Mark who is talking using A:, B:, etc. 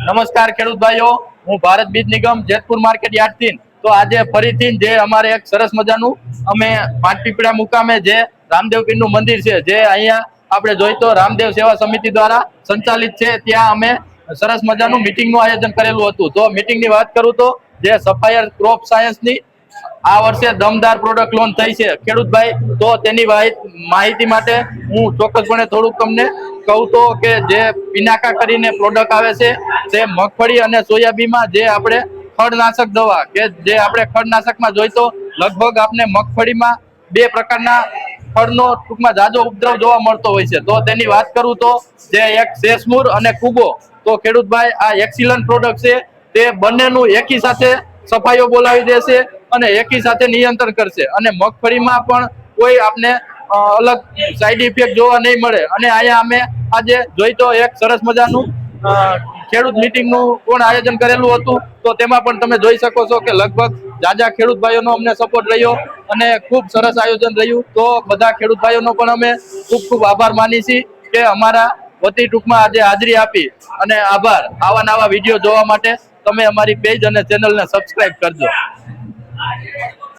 A: નમસ્કાર ખેડૂત ભાઈઓ, હું ભારત બીજ નિગમ જેતપુર માર્કેટ યાર્ડથી તો આજે ફરીથી જે અમારે એક સરસ મજાનું અમે પાંચપીપળા મુકામે જે રામદેવ પીરનું મંદિર છે, જે અહીંયા આપણે જોઈ તો રામદેવ સેવા સમિતિ દ્વારા સંચાલિત છે, ત્યાં અમે સરસ મજાનું મીટિંગનું આયોજન કરેલું હતું. તો મીટિંગની વાત કરું તો જે સફાયર ક્રોપ સાયન્સની આ વર્ષે દમદાર પ્રોડક્ટ લોન્ચ થઈ છે ખેડૂતભાઈ. તો તેની માહિતી માટે હું ચોક્કસપણે થોડુંક તમને કહું તો કે જે પિનાકા કરીને પ્રોડક્ટ આવે છે, તે મગફળી અને સોયાબીનમાં જે આપણે ખડનાશક દવા કે જે આપણે ખડનાશકમાં જોઈ તો લગભગ આપણે મગફળીમાં બે પ્રકારના ખડનો ટૂંકમાં જાજો ઉપદ્રવ જોવા મળતો હોય છે. તો તેની વાત કરું તો જે એક શેષમૂર અને કુબો, તો ખેડૂતભાઈ આ એક્સિલન્ટ પ્રોડક્ટ છે, તે બંનેનું એકી સાથે સફાઈઓ બોલાવી દેશે અને એકી સાથે નિયંત્રણ કરશે અને મગફળીમાં પણ કોઈ આપને અલગ સાઈડ ઇફેક્ટ જોવા નહીં મળે. અને અહીંયા અમે આજે જોઈ તો એક સરસ મજાનું ખેડૂત મીટિંગનું પણ આયોજન કરેલું હતું. તો તેમાં પણ તમે જોઈ શકો છો કે લગભગ જાજા ખેડૂત ભાઈઓનો અમને સપોર્ટ રહ્યો અને ખૂબ સરસ આયોજન રહ્યું. તો બધા ખેડૂત ભાઈઓનો પણ અમે ખૂબ ખૂબ આભાર માની છીએ કે અમારા વતી ટૂંકમાં આજે હાજરી આપી. અને આભાર. આવા નવા વિડીયો જોવા માટે તમે અમારી પેજ અને ચેનલને સબસ્ક્રાઇબ કરજો.